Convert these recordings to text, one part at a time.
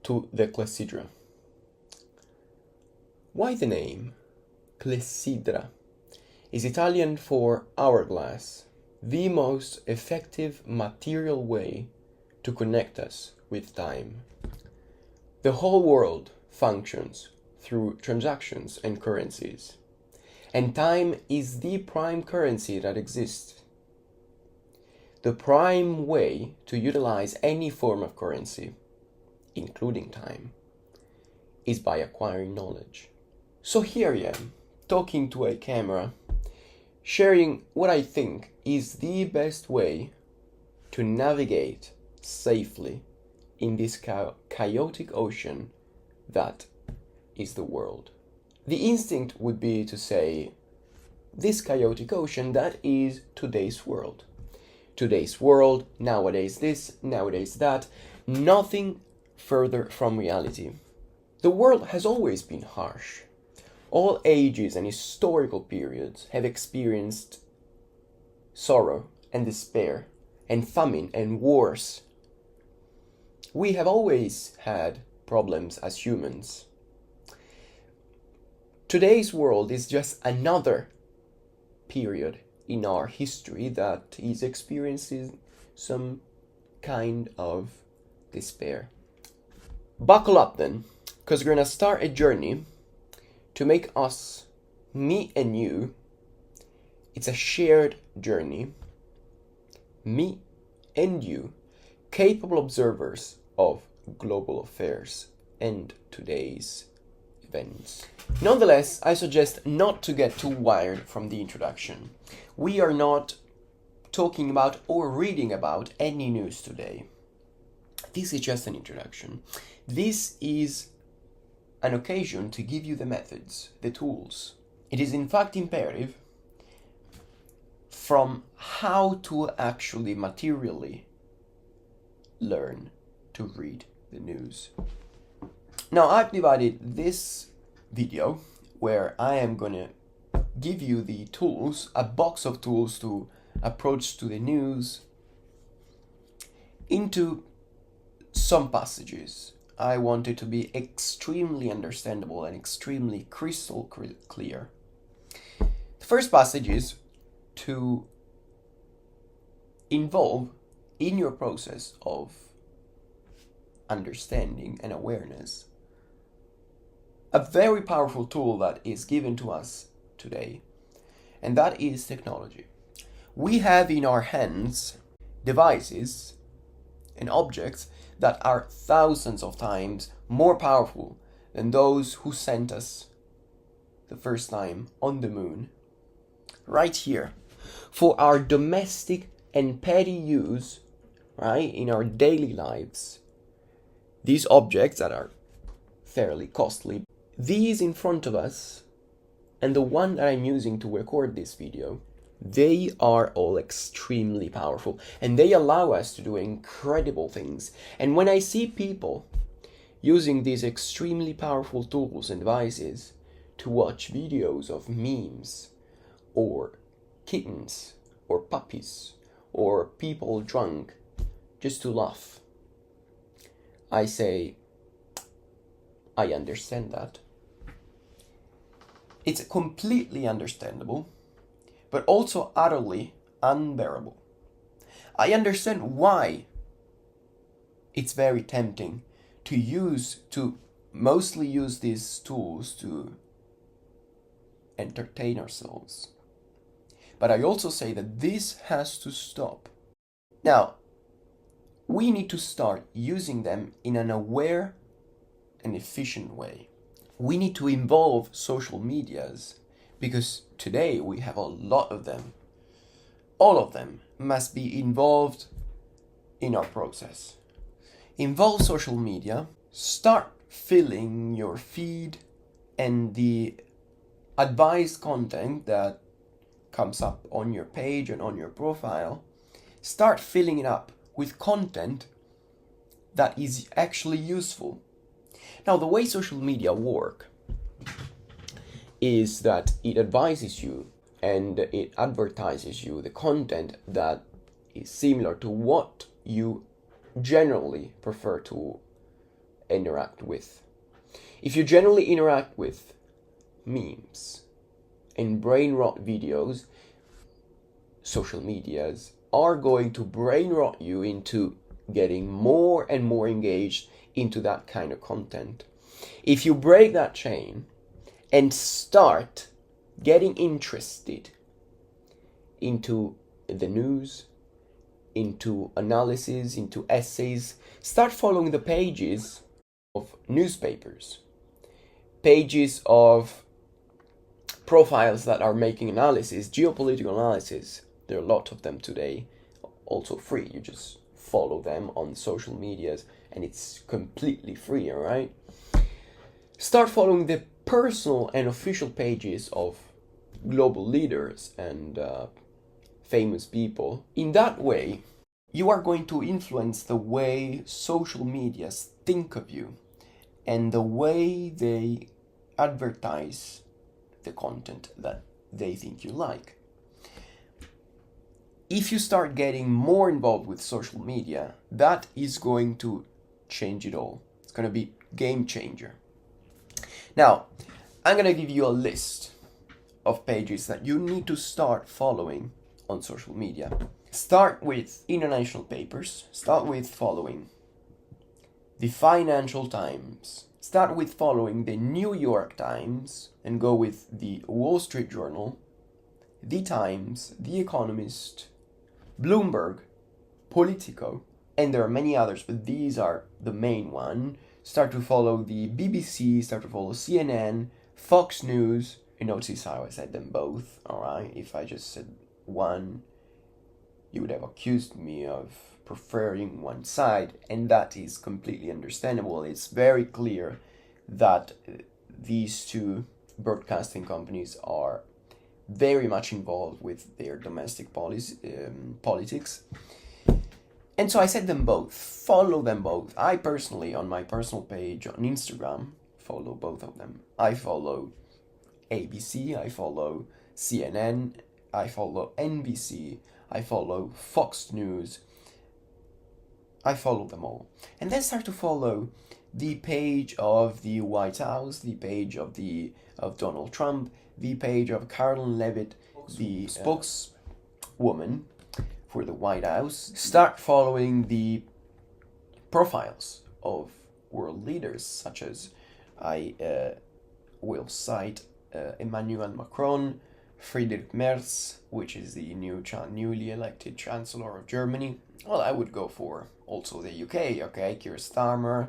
to the clepsydra. Why the name? Clepsydra is Italian for hourglass, the most effective material way to connect us with time. The whole world functions through transactions and currencies, and time is the prime currency that exists. The prime way to utilize any form of currency, including time, is by acquiring knowledge. So here I am, talking to a camera, sharing what I think is the best way to navigate safely in this chaotic ocean that is the world. The instinct would be to say, this chaotic ocean that is today's world. Today's world, nowadays this, nowadays that, nothing further from reality. The world has always been harsh. All ages and historical periods have experienced sorrow and despair and famine and wars. We have always had problems as humans. Today's world is just another period in our history that is experiencing some kind of despair. Buckle up then, because we're gonna start a journey to make us, me and you, it's a shared journey, me and you, capable observers of global affairs and today's events. Nonetheless, I suggest not to get too wired from the introduction. We are not talking about or reading about any news today. This is just an introduction. This is an occasion to give you the methods, the tools. It is in fact imperative from how to actually materially learn to read the news. Now I've divided this video where I am gonna give you the tools, a box of tools to approach to the news, into some passages. I want it to be extremely understandable and extremely crystal clear. The first passage is to involve in your process of understanding and awareness a very powerful tool that is given to us today, and that is technology. We have in our hands devices and objects that are thousands of times more powerful than those who sent us the first time on the moon. Right here, for our domestic and petty use, right, in our daily lives, these objects that are fairly costly, these in front of us, and the one that I'm using to record this video, they are all extremely powerful, and they allow us to do incredible things. And when I see people using these extremely powerful tools and devices to watch videos of memes, or kittens, or puppies, or people drunk, just to laugh, I say, I understand that. It's completely understandable, but also utterly unbearable. I understand why it's very tempting to mostly use these tools to entertain ourselves. But I also say that this has to stop. Now, we need to start using them in an aware and efficient way. We need to involve social medias, because today we have a lot of them. All of them must be involved in our process. Involve social media, start filling your feed and the advised content that comes up on your page and on your profile. Start filling it up with content that is actually useful. Now, the way social media work is that it advises you and it advertises you the content that is similar to what you generally prefer to interact with. If you generally interact with memes and brain rot videos, social medias are going to brain rot you into getting more and more engaged into that kind of content. If you break that chain and start getting interested into the news, into analysis, into essays, start following the pages of newspapers, pages of profiles that are making analysis, geopolitical analysis. There are a lot of them today, also free. You just follow them on social medias and it's completely free, all right? Start following the personal and official pages of global leaders and famous people. In that way, you are going to influence the way social medias think of you and the way they advertise the content that they think you like. If you start getting more involved with social media, that is going to change it all. It's going to be game changer. Now, I'm going to give you a list of pages that you need to start following on social media. Start with international papers. Start with following the Financial Times. Start with following the New York Times and go with the Wall Street Journal, the Times, the Economist, Bloomberg, Politico, and there are many others, but these are the main one. Start to follow the BBC, start to follow CNN, Fox News. You notice how I said them both, alright? If I just said one, you would have accused me of preferring one side, and that is completely understandable. It's very clear that these two broadcasting companies are very much involved with their domestic politics. And so I said them both, follow them both. I personally, on my personal page on Instagram, follow both of them. I follow ABC, I follow CNN, I follow NBC, I follow Fox News. I follow them all. And then start to follow the page of the White House, the page of Donald Trump, the page of Caroline Leavitt, the spokeswoman for the White House. Start following the profiles of world leaders, such as I will cite Emmanuel Macron, Friedrich Merz, which is the newly elected Chancellor of Germany. Well, I would go for also the UK, okay, Keir Starmer.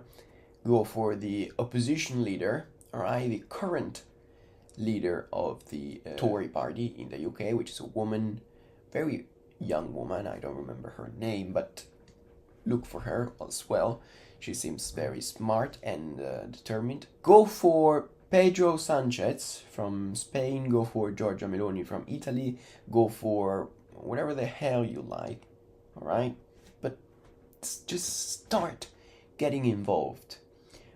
Go for the opposition leader, alright, the current leader of the Tory party in the UK, which is a woman, very young woman, I don't remember her name, but look for her as well. She seems very smart and determined. Go for Pedro Sanchez from Spain, go for Giorgia Meloni from Italy, go for whatever the hell you like, alright? But just start getting involved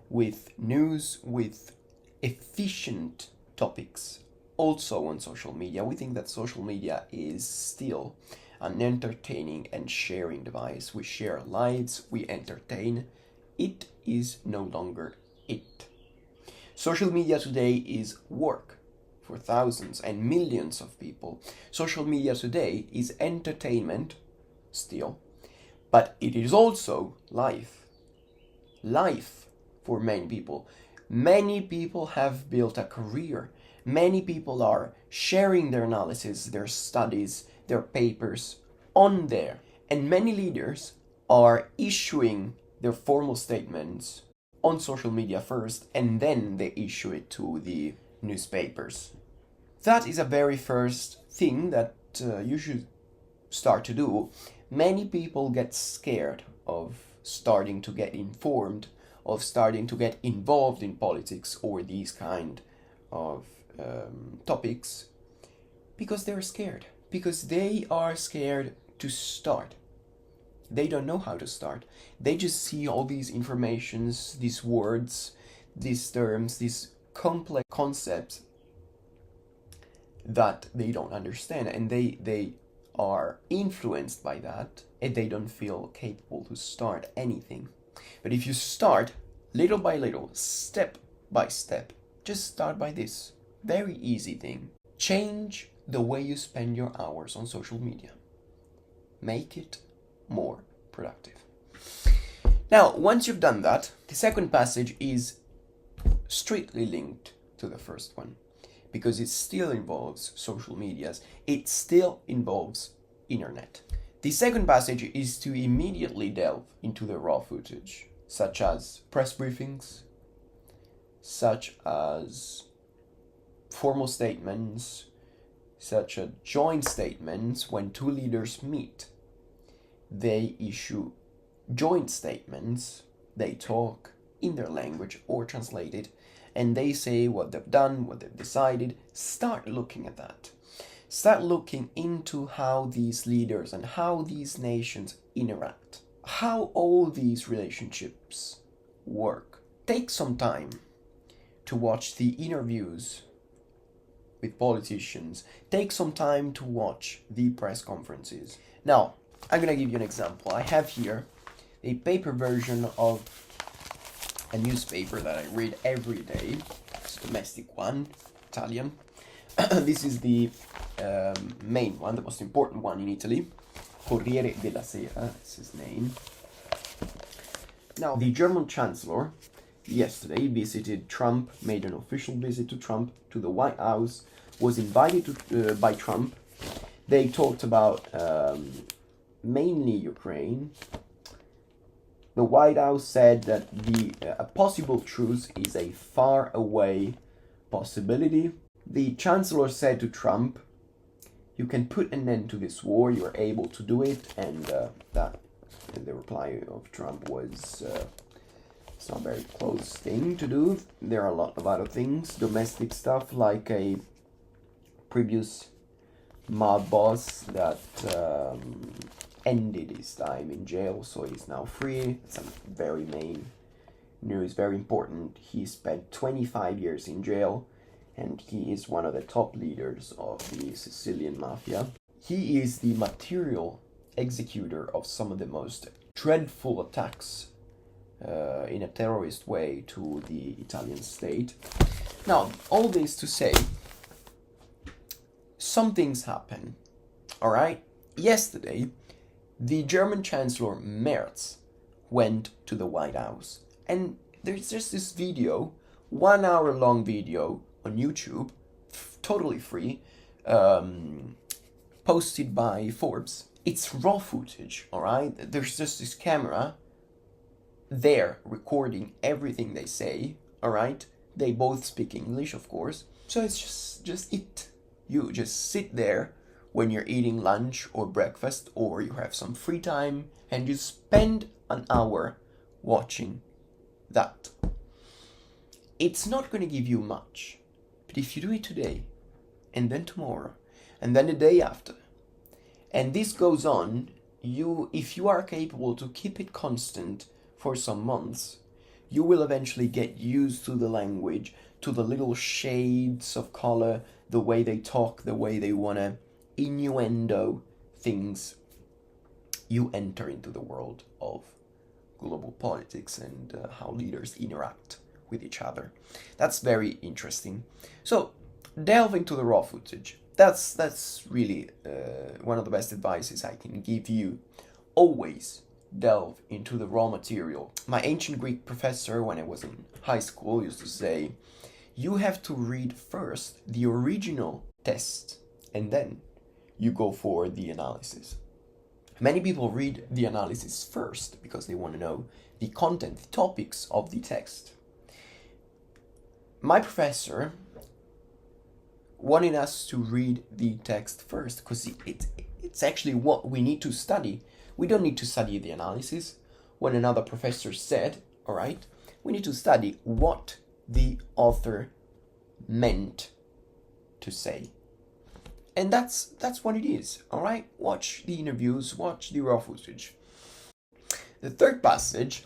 with news, with efficient topics. Also on social media, we think that social media is still an entertaining and sharing device. We share lives, we entertain. It is no longer it. Social media today is work for thousands and millions of people. Social media today is entertainment still, but it is also life. Life for many people. Many people have built a career. Many people are sharing their analysis, their studies, their papers on there. And many leaders are issuing their formal statements on social media first, and then they issue it to the newspapers. That is a very first thing that you should start to do. Many people get scared of starting to get informed, of starting to get involved in politics or these kind of topics, because they're scared. Because they are scared to start. They don't know how to start. They just see all these informations, these words, these terms, these complex concepts that they don't understand, and they are influenced by that, and they don't feel capable to start anything. But if you start little by little, step by step. Just start by this very easy thing. Change the way you spend your hours on social media. Make it more productive. Now, once you've done that, the second passage is strictly linked to the first one, because it still involves social medias. It still involves internet. The second passage is to immediately delve into the raw footage, such as press briefings, such as formal statements, such as joint statements. When two leaders meet, they issue joint statements. They talk in their language or translate it, and they say what they've done, what they've decided. Start looking at that. Start looking into how these leaders and how these nations interact, how all these relationships work. Take some time to watch the interviews with politicians. Take some time to watch the press conferences. Now, I'm gonna give you an example. I have here a paper version of a newspaper that I read every day. It's a domestic one, Italian. This is the main one, the most important one in Italy. Corriere della Sera, that's his name. Now, the German Chancellor yesterday visited Trump, made an official visit to Trump, to the White House, was invited to, by Trump. They talked about mainly Ukraine. The White House said that a possible truce is a far away possibility. The Chancellor said to Trump, "You can put an end to this war, you're able to do it," and the reply of Trump was, it's not a very close thing to do. There are a lot of other things, domestic stuff, like a previous mob boss that ended his time in jail, so he's now free. It's a very main news, very important. He spent 25 years in jail, and he is one of the top leaders of the Sicilian mafia. He is the material executor of some of the most dreadful attacks in a terrorist way to the Italian state. Now, all this to say, some things happen, all right? Yesterday, the German Chancellor Merz went to the White House, and there's just this video, 1 hour long video on YouTube, totally free, posted by Forbes. It's raw footage, all right? There's just this camera there recording everything they say, all right? They both speak English, of course. So it's just it. You just sit there when you're eating lunch or breakfast, or you have some free time, and you spend an hour watching that. It's not going to give you much, but if you do it today, and then tomorrow, and then the day after, and this goes on, if you are capable to keep it constant for some months, you will eventually get used to the language, to the little shades of color, the way they talk, the way they want to innuendo things. You enter into the world of global politics and how leaders interact with each other. That's very interesting. So, delve into the raw footage. That's really one of the best advices I can give you. Always delve into the raw material. My ancient Greek professor, when I was in high school, used to say, you have to read first the original text, and then you go for the analysis. Many people read the analysis first because they want to know the content, the topics of the text. My professor wanted us to read the text first because it's actually what we need to study. We don't need to study the analysis. When another professor said, all right, we need to study what the author meant to say. And that's what it is, all right? Watch the interviews, watch the raw footage. The third passage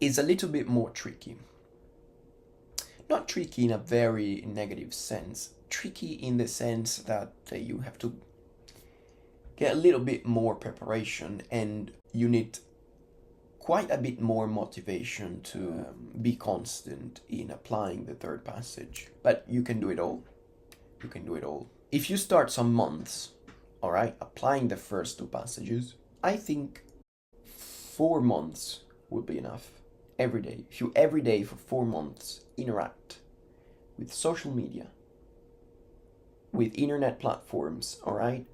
is a little bit more tricky. Not tricky in a very negative sense. Tricky in the sense that you have to get a little bit more preparation and you need quite a bit more motivation to be constant in applying the third passage. But you can do it all. You can do it all. If you start some months, all right, applying the first two passages, I think 4 months would be enough. Every day. If you every day for 4 months interact with social media, with internet platforms, all right,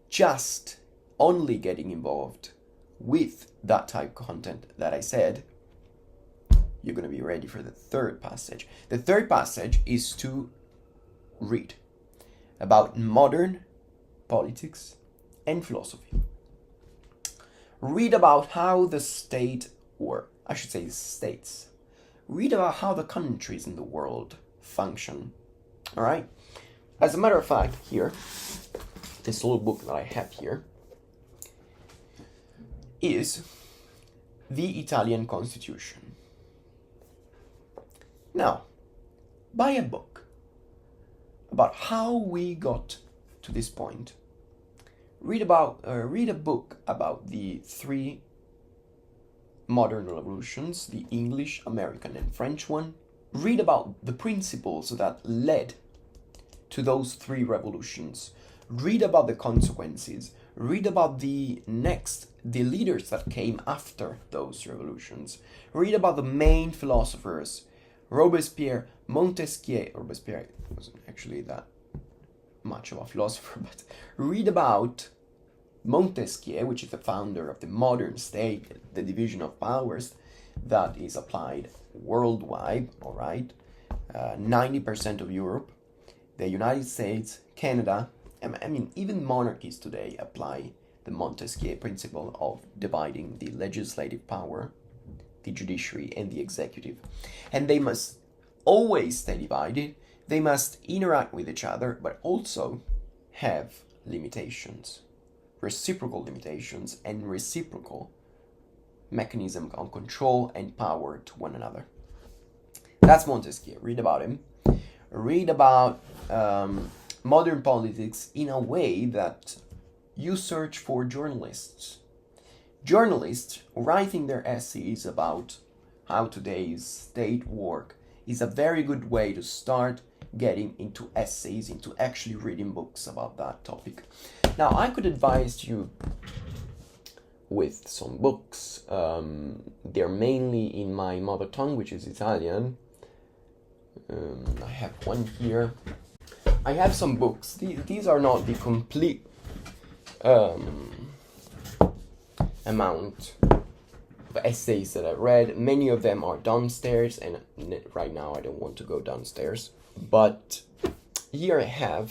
just only getting involved with that type of content that I said, you're going to be ready for the third passage. The third passage is to read about modern politics and philosophy. Read about how the state, or I should say states, read about how the countries in the world function. All right? As a matter of fact, here, this little book that I have here is the Italian Constitution. Now, buy a book about how we got to this point. Read a book about the 3 modern revolutions, the English, American, and French one. Read about the principles that led to those 3 revolutions. Read about the consequences. Read about the leaders that came after those revolutions. Read about the main philosophers, Robespierre, Montesquieu. Robespierre wasn't actually that much of a philosopher, but read about Montesquieu, which is the founder of the modern state, the division of powers that is applied worldwide, all right? 90% of Europe, the United States, Canada, I mean, even monarchies today apply the Montesquieu principle of dividing the legislative power, the judiciary, and the executive. And they must always stay divided. They must interact with each other, but also have limitations, reciprocal limitations, and reciprocal mechanism of control and power to one another. That's Montesquieu. Read about him. Read about modern politics in a way that you search for journalists. Journalists writing their essays about how today's state work is a very good way to start getting into essays, into actually reading books about that topic. Now, I could advise you with some books. They're mainly in my mother tongue, which is Italian. I have one here. I have some books. These are not the complete amount of essays that I read. Many of them are downstairs, and right now I don't want to go downstairs. But here I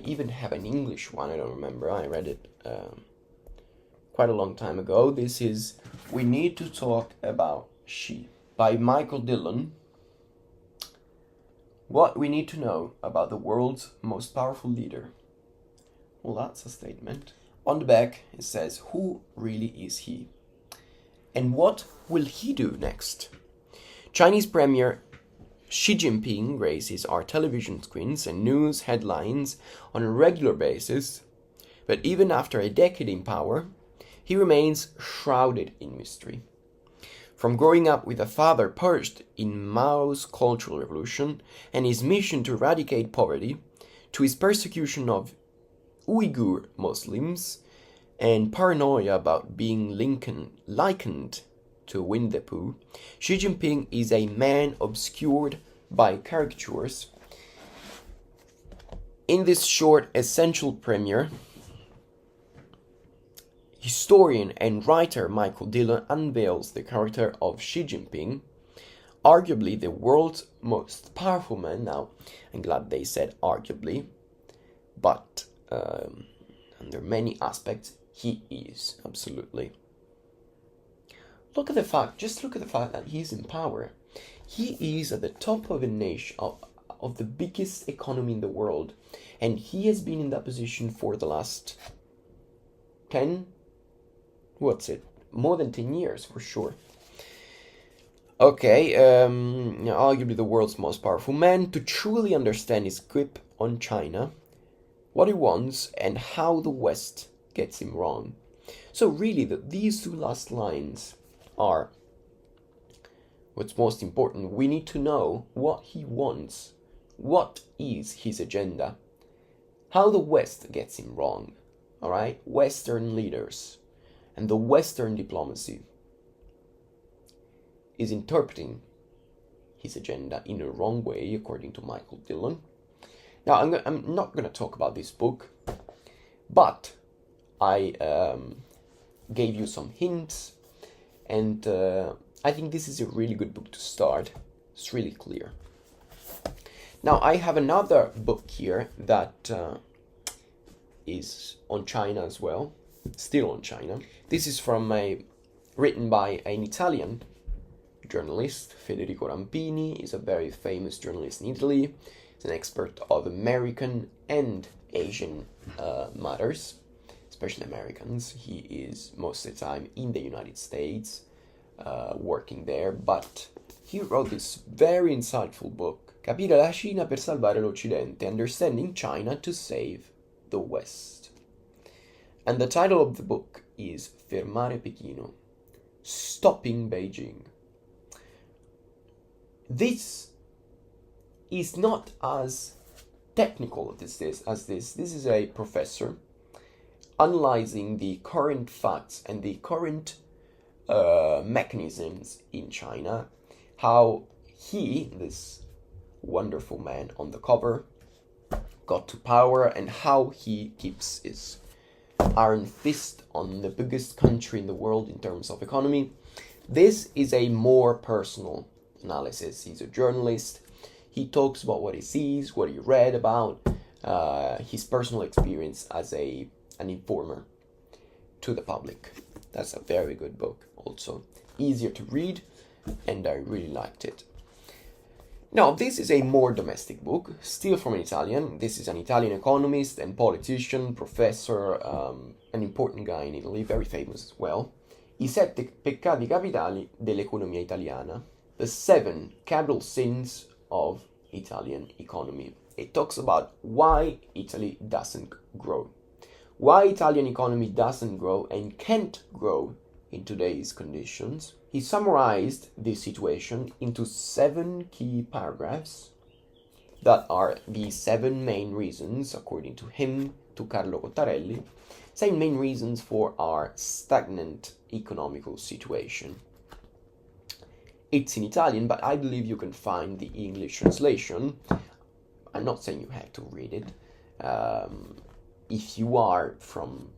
even have an English one. I don't remember. I read it quite a long time ago. This is We Need to Talk About She by Michael Dillon. What we need to know about the world's most powerful leader. Well, that's a statement. On the back, it says, who really is he? And what will he do next? Chinese Premier Xi Jinping graces our television screens and news headlines on a regular basis, but even after a decade in power, he remains shrouded in mystery. From growing up with a father perched in Mao's Cultural Revolution and his mission to eradicate poverty, to his persecution of Uyghur Muslims and paranoia about being likened to Winnie the Pooh, Xi Jinping is a man obscured by caricatures. In this short, essential premiere, historian and writer Michael Dillon unveils the character of Xi Jinping, arguably the world's most powerful man. Now, I'm glad they said arguably, but under many aspects, he is, absolutely. Look at the fact that he's in power. He is at the top of a nation, of the biggest economy in the world, and he has been in that position for the last more than 10 years for sure. Okay, arguably the world's most powerful man. To truly understand his grip on China, what he wants, and how the West gets him wrong, So really, these two last lines are what's most important. We need to know what he wants, what is his agenda, how the West gets him wrong, all right? Western leaders and the Western diplomacy is interpreting his agenda in a wrong way, according to Michael Dillon. Now, I'm not going to talk about this book, but I gave you some hints, and I think this is a really good book to start. It's really clear. Now, I have another book here that is on China as well, still on China. This is written by an Italian journalist, Federico Rampini. Is a very famous journalist in Italy. He's an expert of American and Asian matters, especially Americans. He is most of the time in the United States, working there, but he wrote this very insightful book, Capire la Cina per salvare l'Occidente, Understanding China to Save the West. And the title of the book is Fermare Pechino, Stopping Beijing. This is not as technical as this. This is a professor analyzing the current facts and the current mechanisms in China, how he, this wonderful man on the cover, got to power, and how he keeps his iron fist on the biggest country in the world in terms of economy. This is a more personal analysis. He's a journalist. He talks about what he sees, what he read about, his personal experience as an informer to the public. That's a very good book, also easier to read, and I really liked it. Now, this is a more domestic book, still from an Italian. This is an Italian economist and politician, professor, an important guy in Italy, very famous as well. I sette peccati capitali dell'economia italiana, the 7 capital sins of Italian economy. It talks about why Italy doesn't grow, why Italian economy doesn't grow and can't grow in today's conditions. He summarized this situation into 7 key paragraphs that are the 7 main reasons, according to him, to Carlo Cottarelli, 7 main reasons for our stagnant economical situation. It's in Italian, but I believe you can find the English translation. I'm not saying you have to read it. If you are from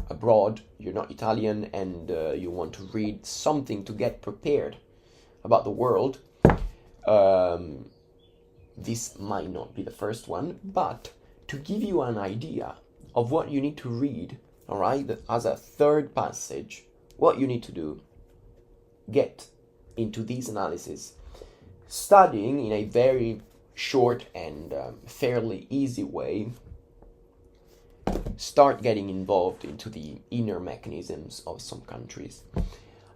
abroad, you're not Italian, and you want to read something to get prepared about the world, this might not be the first one, but to give you an idea of what you need to read, all right, as a third passage, what you need to do, get into these analyses, studying in a very short and fairly easy way, start getting involved into the inner mechanisms of some countries.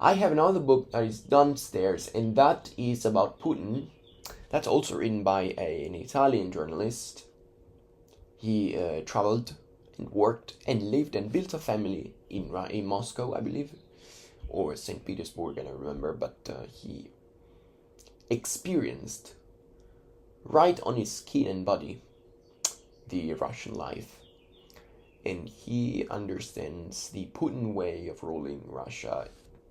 I have another book that is downstairs, and that is about Putin. That's also written by an Italian journalist. He traveled and worked and lived and built a family in Moscow, I believe, or St. Petersburg, I don't remember, but he experienced right on his skin and body the Russian life. And he understands the Putin way of ruling Russia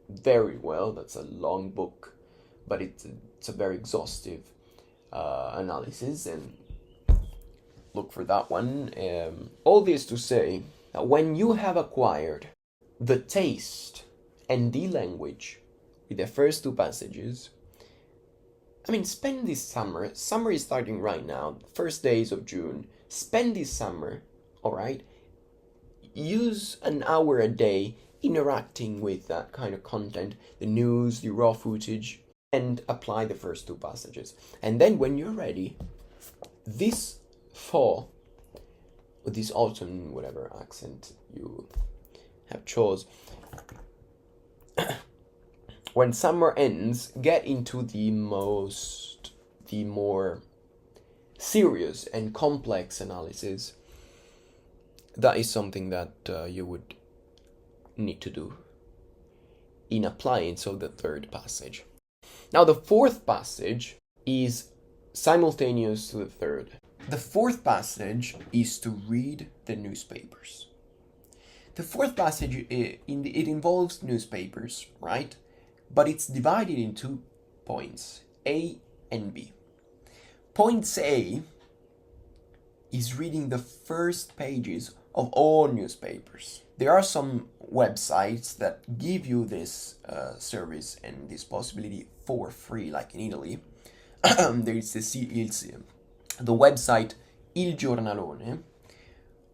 very well. That's a long book, but it's a very exhaustive analysis, and look for that one. All this to say that when you have acquired the taste and the language with the first 2 passages, I mean, spend this summer. Summer is starting right now, first days of June. Spend this summer, all right? Use an hour a day interacting with that kind of content, the news, the raw footage, and apply the first 2 passages. And then when you're ready, this fall, or this autumn, whatever accent you have chose, when summer ends, get into the more serious and complex analysis. That is something that you would need to do in applying so the third passage. Now the fourth passage is simultaneous to the third. The fourth passage is to read the newspapers. The fourth passage, it involves newspapers, right? But it's divided into points, A and B. Points A is reading the first pages of all newspapers. There are some websites that give you this service and this possibility for free, like in Italy. There is the website Il Giornalone,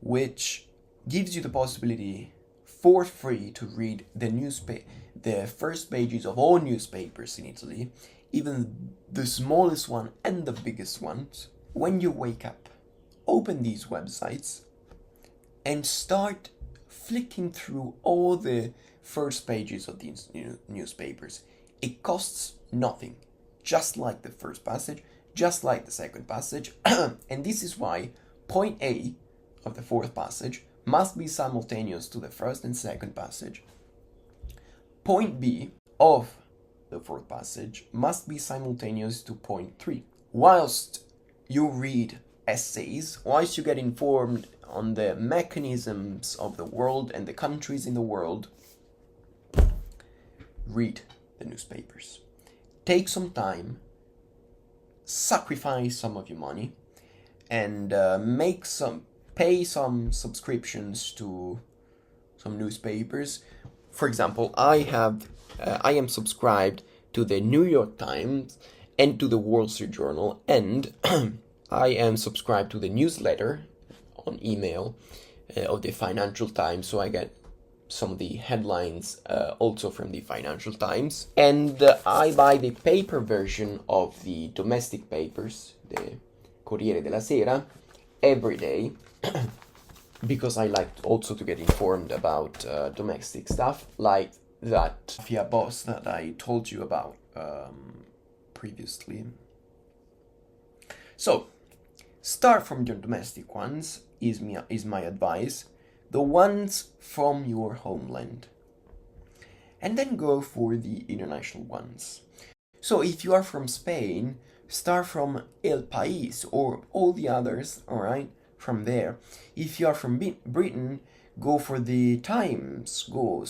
which gives you the possibility for free to read the first pages of all newspapers in Italy, even the smallest one and the biggest ones. When you wake up, open these websites and start flicking through all the first pages of these newspapers. It costs nothing, just like the first passage, just like the second passage, and this is why point A of the fourth passage must be simultaneous to the first and second passage. Point B of the fourth passage must be simultaneous to point 3. Whilst you read essays, whilst you get informed on the mechanisms of the world and the countries in the world, read the newspapers. Take some time, sacrifice some of your money, and pay some subscriptions to some newspapers. For example, I am subscribed to the New York Times and to the Wall Street Journal, and I am subscribed to the newsletter on email of the Financial Times, so I get some of the headlines also from the Financial Times. And I buy the paper version of the domestic papers, the Corriere della Sera, every day because I like also to get informed about domestic stuff, like that Mafia boss that I told you about previously. So, start from your domestic ones is my advice, the ones from your homeland, and then go for the international ones. So if you are from Spain, start from El País or all the others, alright, from there. If you are from Britain, go for the Times, go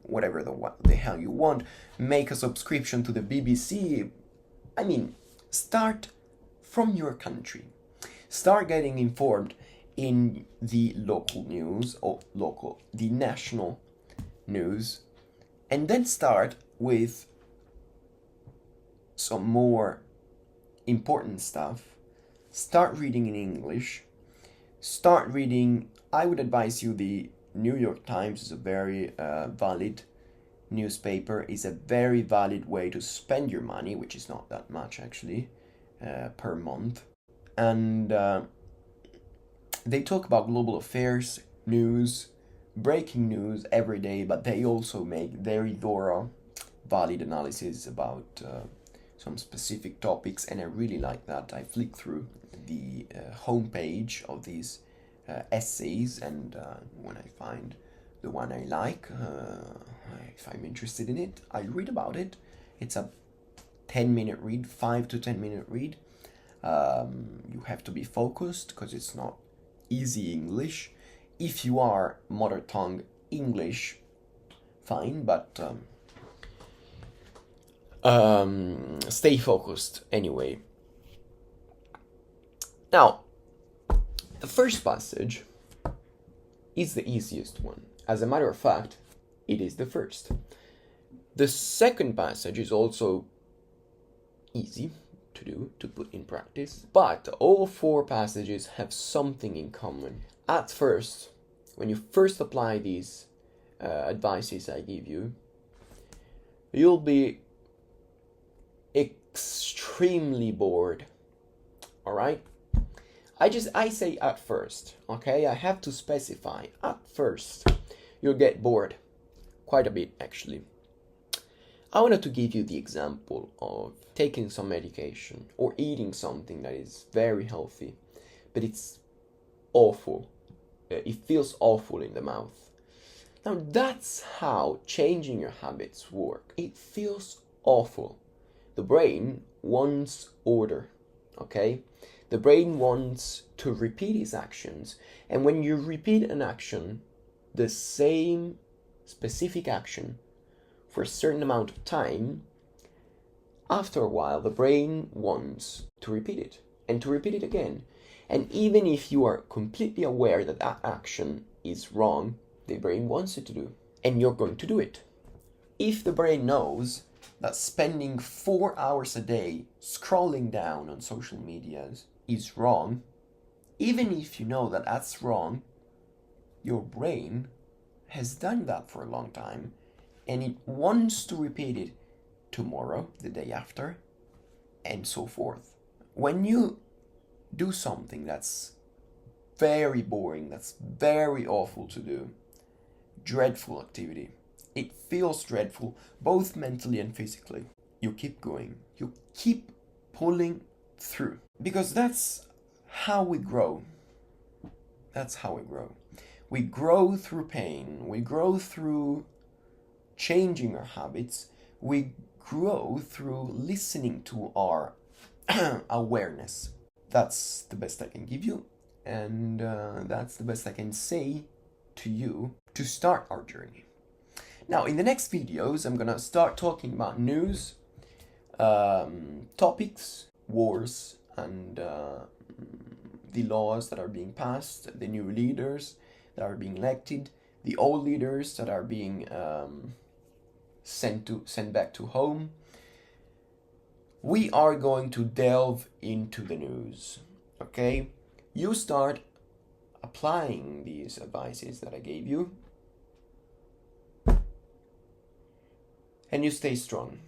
whatever the hell you want, make a subscription to the BBC. I mean, start from your country. Start getting informed in the local news, or the national news, and then start with some more important stuff. Start reading in English. Start reading, I would advise you, the New York Times is a very valid newspaper, is a very valid way to spend your money, which is not that much actually, per month. And they talk about global affairs, news, breaking news every day, but they also make very thorough, valid analysis about some specific topics, and I really like that. I flick through the homepage of these essays, and when I find the one I like, if I'm interested in it, I read about it. It's a 10-minute read, 5 to 10-minute read. You have to be focused because it's not easy English. If you are mother tongue English, fine, but stay focused anyway. Now, the first passage is the easiest one. As a matter of fact, it is the first. The second passage is also easy to do, to put in practice, but all 4 passages have something in common. At first, when you first apply these advices I give you, you'll be extremely bored. Alright? I say at first, okay? I have to specify at first. You'll get bored. Quite a bit, actually. I wanted to give you the example of taking some medication or eating something that is very healthy, but it's awful. It feels awful in the mouth. Now that's how changing your habits work. It feels awful. The brain wants order, okay? The brain wants to repeat its actions. And when you repeat an action, the same specific action, for a certain amount of time, after a while, the brain wants to repeat it and to repeat it again. And even if you are completely aware that that action is wrong, the brain wants it to do, and you're going to do it. If the brain knows that spending 4 hours a day scrolling down on social medias is wrong, even if you know that that's wrong, your brain has done that for a long time, and it wants to repeat it tomorrow, the day after, and so forth. When you do something that's very boring, that's very awful to do, dreadful activity, it feels dreadful both mentally and physically, you keep going, you keep pulling through, because that's how we grow. That's how we grow. We grow through pain, we grow through changing our habits, we grow through listening to our awareness. That's the best I can give you, and that's the best I can say to you to start our journey. Now, in the next videos, I'm gonna start talking about news, topics, wars, and the laws that are being passed, the new leaders that are being elected, the old leaders that are being sent back to home. We are going to delve into the news, okay? You start applying these advices that I gave you, and you stay strong.